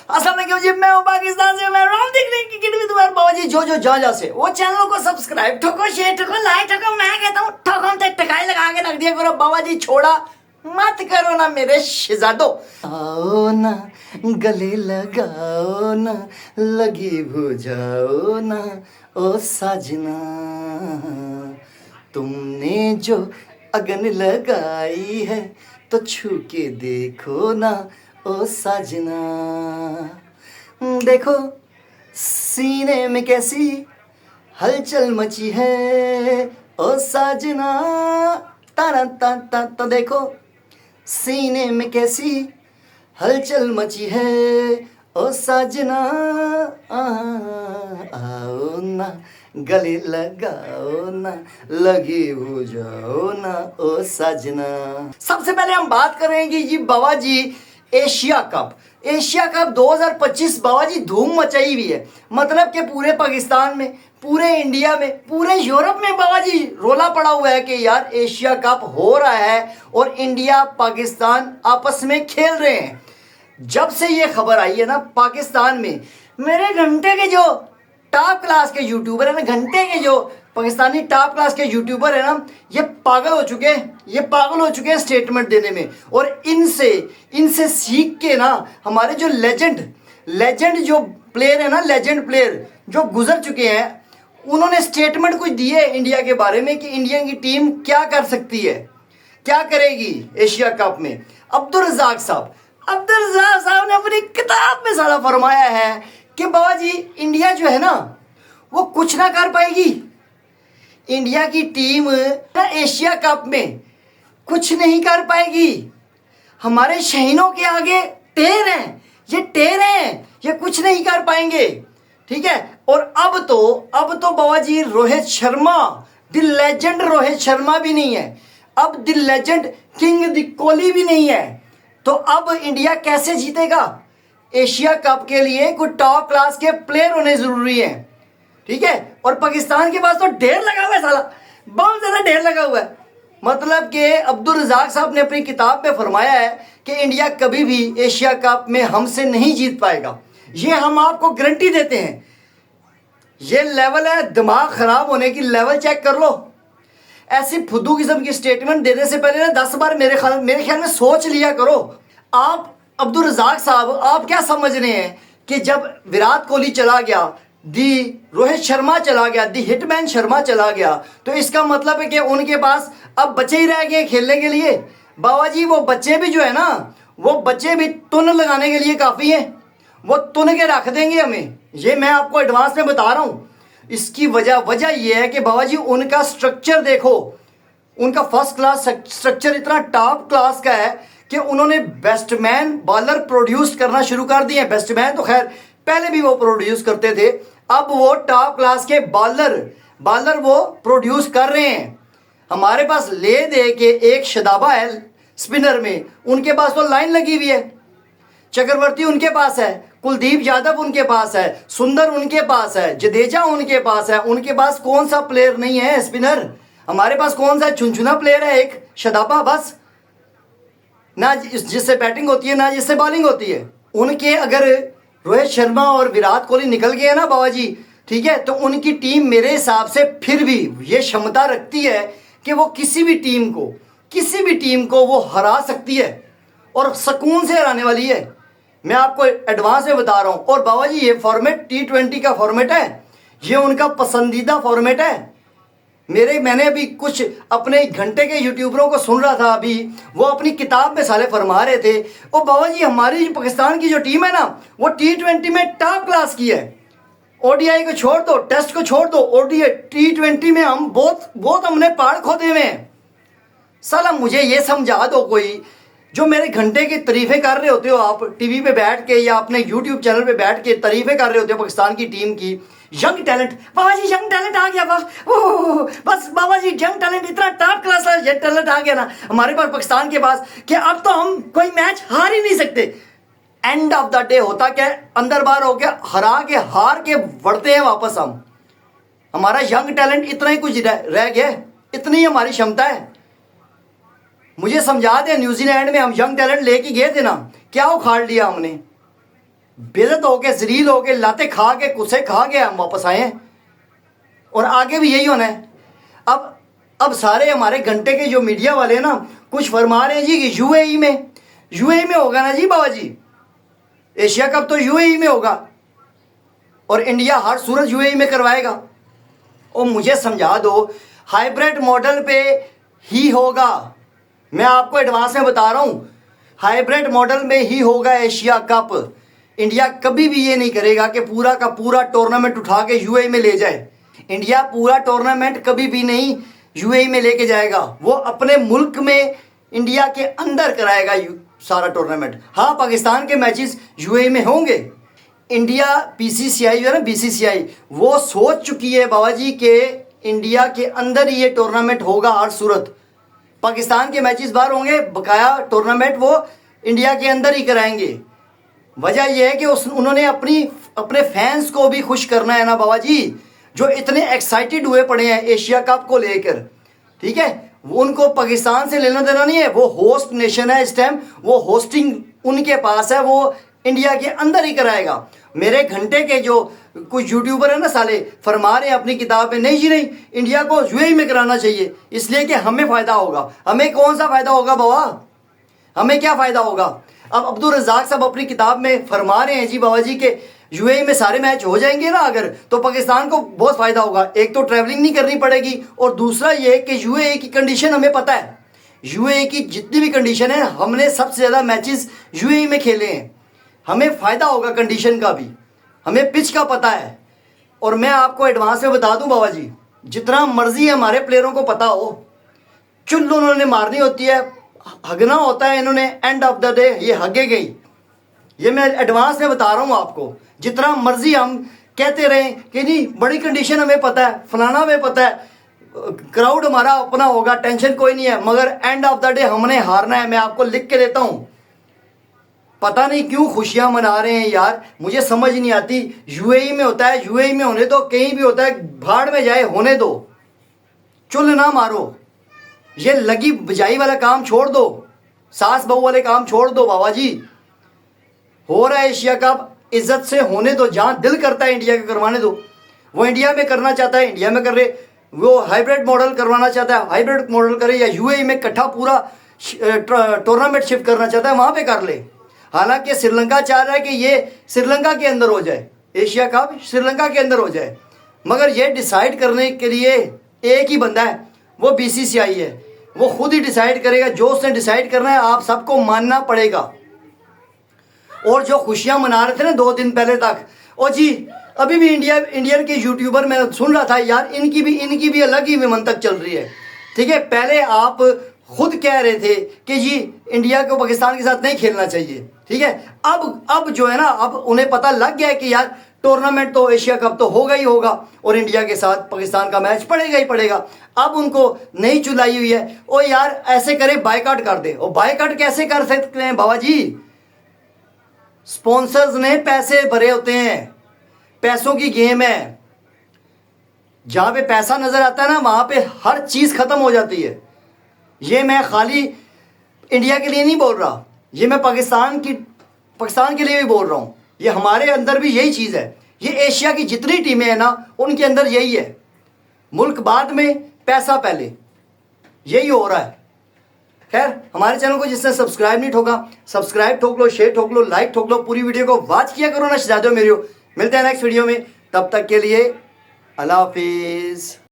अस्सलाम वालेकुम जी, मैं हूं पाकिस्तान से। मैं राम देखने की किट में तुम्हारे बाबा जी जो जहाँ से वो चैनल को सब्सक्राइब ठोको, शेयर ठोको, लाइक ठोको। मैं कहता हूँ ठोको तक टकाई लगा के रख दिया करो बाबा जी, छोड़ा मत करो ना मेरे शहजादो। आओ ना गले लगाओ ना, लगी भुजाओ ना ओ साजना, तुमने जो अगन लगाई है तो छू के देखो ना ओ साजना। देखो सीने में कैसी हलचल मची है ओ साजना, तारा ता ता ता। देखो सीने में कैसी हलचल मची है ओ साजना, आओ ना गले लगाओ ना, लगे हो जाओ ना ओ साजना। सबसे पहले हम बात करेंगे जी बाबा जी एशिया कप। एशिया कप 2025 बाबा जी धूम मचाई हुई है। मतलब कि पूरे पाकिस्तान में, पूरे इंडिया में, पूरे यूरोप में बाबा जी रोला पड़ा हुआ है कि यार एशिया कप हो रहा है और इंडिया पाकिस्तान आपस में खेल रहे हैं। जब से ये खबर आई है ना पाकिस्तान में, मेरे घंटे के जो टॉप क्लास के यूट्यूबर है ना, घंटे के जो पाकिस्तानी टॉप क्लास के यूट्यूबर है ना, ये पागल हो चुके हैं, ये पागल हो चुके हैं स्टेटमेंट देने में। और इनसे सीख के ना हमारे जो लेजेंड जो प्लेयर है ना, लेजेंड प्लेयर जो गुजर चुके हैं, उन्होंने स्टेटमेंट कुछ दिए इंडिया के बारे में कि इंडिया की टीम क्या कर सकती है, क्या करेगी एशिया कप में। अब्दुल रज़ाक साहब ने अपनी किताब में सारा फरमाया है कि बाबा जी इंडिया जो है ना वो कुछ ना कर पाएगी। इंडिया की टीम ना एशिया कप में कुछ नहीं कर पाएगी। हमारे शहीनों के आगे टेर हैं, ये कुछ नहीं कर पाएंगे। ठीक है। और अब तो बाबा जी रोहित शर्मा, द लेजेंड रोहित शर्मा भी नहीं है, अब द लेजेंड किंग कोहली भी नहीं है। तो अब इंडिया कैसे जीतेगा? एशिया कप के लिए कुछ टॉप क्लास के प्लेयर होने जरूरी है। ठीक है। और पाकिस्तान के पास तो ढेर लगा हुआ है साला, बहुत ज्यादा ढेर लगा हुआ है। मतलब कि अब्दुल रज़ाक साहब ने अपनी किताब में फरमाया है कि इंडिया कभी भी एशिया कप में हमसे नहीं जीत पाएगा, ये हम आपको गारंटी देते हैं। ये लेवल है दिमाग खराब होने की, लेवल चेक कर लो। ऐसी फुद्दू किस्म की स्टेटमेंट देने से पहले ना 10 बार मेरे ख्याल में सोच लिया करो। आप अब्दुल रज़ाक साहब, आप क्या समझ रहे हैं कि जब विराट कोहली चला गया, रोहित शर्मा चला गया, हिटमैन शर्मा चला गया, तो इसका मतलब है कि उनके पास अब बच्चे ही रह गए खेलने के लिए? बाबा जी वो बच्चे भी जो है ना, वो बच्चे भी तुन लगाने के लिए काफ़ी हैं, वो तुन के रख देंगे हमें। ये मैं आपको एडवांस में बता रहा हूँ। इसकी वजह यह है कि बाबा जी उनका स्ट्रक्चर देखो, उनका फर्स्ट क्लास स्ट्रक्चर इतना टॉप क्लास का है कि उन्होंने बेस्टमैन बॉलर प्रोड्यूस करना शुरू कर दिए। बेस्टमैन तो खैर पहले भी वो प्रोड्यूस करते थे, अब वो टॉप क्लास के बॉलर वो प्रोड्यूस कर रहे हैं। हमारे पास ले दे के एक शदाबा है स्पिनर में, उनके पास तो लाइन लगी हुई है। चक्रवर्ती उनके पास है, कुलदीप यादव उनके पास है, सुंदर उनके पास है, जडेजा उनके पास है। उनके पास कौन सा प्लेयर नहीं है स्पिनर? हमारे पास कौन सा चुनचुना प्लेयर है? एक शदाबा बस, ना जिससे बैटिंग होती है ना जिससे बॉलिंग होती है। उनके अगर रोहित शर्मा और विराट कोहली निकल गए ना बाबा जी, ठीक है, तो उनकी टीम मेरे हिसाब से फिर भी ये क्षमता रखती है कि वो किसी भी टीम को वो हरा सकती है और सुकून से हराने वाली है। मैं आपको एडवांस में बता रहा हूँ। और बाबा जी ये फॉर्मेट T20 का फॉर्मेट है, ये उनका पसंदीदा फॉर्मेट है। मैंने अभी कुछ अपने घंटे के यूट्यूबरों को सुन रहा था, अभी वो अपनी किताब में साले फरमा रहे थे, और बाबा जी हमारी पाकिस्तान की जो टीम है ना, वो T20 में टॉप क्लास की है। ODI को छोड़ दो, टेस्ट को छोड़ दो, ODI T20 में हम बहुत हमने पहाड़ खोदे हुए हैं। साला मुझे ये समझा दो कोई, जो मेरे घंटे की तारीफें कर रहे होते हो आप टीवी पे बैठ के या अपने यूट्यूब चैनल पे बैठ के तारीफें कर रहे होते हो पाकिस्तान की टीम की। यंग टैलेंट, बाबा जी यंग टैलेंट आ गया, बस बाबा जी यंग टैलेंट, इतना टॉप क्लास टैलेंट आ गया ना हमारे पास पाकिस्तान के पास कि अब तो हम कोई मैच हार ही नहीं सकते। एंड ऑफ द डे होता क्या, अंदर बाहर हो गया, हार के बढ़ते हैं वापस हम। हमारा यंग टैलेंट इतना ही कुछ रह गया, इतनी हमारी क्षमता है। मुझे समझा दे, न्यूजीलैंड में हम यंग टैलेंट लेके गए थे ना, क्या उखाड़ लिया हमने। बेइज्जत होके, जलील होके, लाते खा के, कुसे खा के हम वापस आए हैं और आगे भी यही होना है। अब सारे हमारे घंटे के जो मीडिया वाले हैं ना, कुछ फरमा रहे हैं जी कि यूएई में होगा ना जी बाबा जी, एशिया कप तो यूएई में होगा और इंडिया हर सूरत यूएई में करवाएगा। और मुझे समझा दो, हाइब्रिड मॉडल पे ही होगा। मैं आपको एडवांस में बता रहा हूँ, हाइब्रिड मॉडल में ही होगा एशिया कप। इंडिया कभी भी ये नहीं करेगा कि पूरा का पूरा टूर्नामेंट उठा के यूएई में ले जाए। इंडिया पूरा टूर्नामेंट कभी भी नहीं यूएई में लेके जाएगा, वो अपने मुल्क में इंडिया के अंदर कराएगा सारा टूर्नामेंट। हाँ, पाकिस्तान के मैचेस यूएई में होंगे। इंडिया पीसीसीआई जो है ना, बीसीसीआई, वो सोच चुकी है बाबा जी के इंडिया के अंदर ही ये टूर्नामेंट होगा हर सूरत। पाकिस्तान के मैचेस बाहर होंगे, बकाया टूर्नामेंट वो इंडिया के अंदर ही कराएंगे। वजह यह है कि उन्होंने अपने फैंस को भी खुश करना है ना बाबा जी, जो इतने एक्साइटेड हुए पड़े हैं एशिया कप को लेकर। ठीक है, वो उनको पाकिस्तान से लेना देना नहीं है, वो होस्ट नेशन है इस टाइम, वो होस्टिंग उनके पास है, वो इंडिया के अंदर ही कराएगा। मेरे घंटे के जो कुछ यूट्यूबर है ना साले, फरमा रहे हैं अपनी किताब में, नहीं जी नहीं, इंडिया को यूएई में कराना चाहिए इसलिए कि हमें फ़ायदा होगा। हमें कौन सा फ़ायदा होगा बाबा, हमें क्या फ़ायदा होगा? अब अब्दुल रज़ाक साहब अपनी किताब में फरमा रहे हैं जी बाबा जी के यूएई में सारे मैच हो जाएंगे ना अगर, तो पाकिस्तान को बहुत फ़ायदा होगा। एक तो ट्रैवलिंग नहीं करनी पड़ेगी और दूसरा ये कि यूएई की कंडीशन हमें पता है, यूएई की जितनी भी कंडीशन है, हमने सबसे ज़्यादा मैचेस यूएई में खेले हैं, हमें फ़ायदा होगा कंडीशन का भी, हमें पिच का पता है। और मैं आपको एडवांस में बता दूं बाबा जी, जितना मर्जी हमारे प्लेयरों को पता हो, चुल्ल उन्होंने मारनी होती है, हगना होता है इन्होंने, एंड ऑफ द डे ये हगे गई। ये मैं एडवांस में बता रहा हूँ आपको। जितना मर्जी हम कहते रहें कि नहीं बड़ी कंडीशन हमें पता है, फलाना हमें पता है, क्राउड हमारा अपना होगा, टेंशन कोई नहीं है, मगर एंड ऑफ द डे हमने हारना है। मैं आपको लिख के देता हूँ, पता नहीं क्यों खुशियां मना रहे हैं यार, मुझे समझ नहीं आती। यूएई में होता है, यूएई में होने दो, कहीं भी होता है, भाड़ में जाए होने दो, चुल ना मारो। ये लगी बजाई वाला काम छोड़ दो, सास बहू वाले काम छोड़ दो बाबा जी। हो रहा है एशिया कप, इज्जत से होने दो, जहाँ दिल करता है इंडिया का करवाने दो। वो इंडिया में करना चाहता है इंडिया में कर रहे, वो हाइब्रिड मॉडल करवाना चाहता है हाइब्रिड मॉडल करे, या यूएई में इकट्ठा पूरा टूर्नामेंट शिफ्ट करना चाहता है वहाँ पे कर ले। हालांकि श्रीलंका चाह रहा है कि ये श्रीलंका के अंदर हो जाए, एशिया कप श्रीलंका के अंदर हो जाए, मगर ये डिसाइड करने के लिए एक ही बंदा है, वो बीसीसीआई है, वो खुद ही डिसाइड करेगा। जो उसने डिसाइड करना है आप सबको मानना पड़ेगा। और जो खुशियां मना रहे थे ना 2 दिन पहले तक, और जी अभी भी इंडियन के यूट्यूबर मैं सुन रहा था यार, इनकी भी अलग ही मंतक चल रही है। ठीक है, पहले आप खुद कह रहे थे कि जी इंडिया को पाकिस्तान के साथ नहीं खेलना चाहिए। ठीक है, अब जो है ना, अब उन्हें पता लग गया है कि यार टूर्नामेंट तो एशिया कप तो होगा ही होगा और इंडिया के साथ पाकिस्तान का मैच पड़ेगा ही पड़ेगा। अब उनको नहीं चुलाई हुई है, ओ यार ऐसे करे बायकॉट कर दे। और बायकॉट कैसे कर सकते हैं बाबा जी? स्पॉन्सर्स ने पैसे भरे होते हैं, पैसों की गेम है। जहां पे पैसा नजर आता है ना, वहां पे हर चीज खत्म हो जाती है। ये मैं खाली इंडिया के लिए नहीं बोल रहा, ये मैं पाकिस्तान के लिए भी बोल रहा हूँ। ये हमारे अंदर भी यही चीज़ है, ये एशिया की जितनी टीमें हैं ना उनके अंदर यही है, मुल्क बाद में पैसा पहले, यही हो रहा है। खैर, हमारे चैनल को जिसने सब्सक्राइब नहीं ठोका, सब्सक्राइब ठोक लो, शेयर ठोक लो, लाइक ठोक लो, पूरी वीडियो को वॉच किया करो ना, शहजादों मेरी। मिलते हैं नेक्स्ट वीडियो में, तब तक के लिए अल्लाह हाफिज़।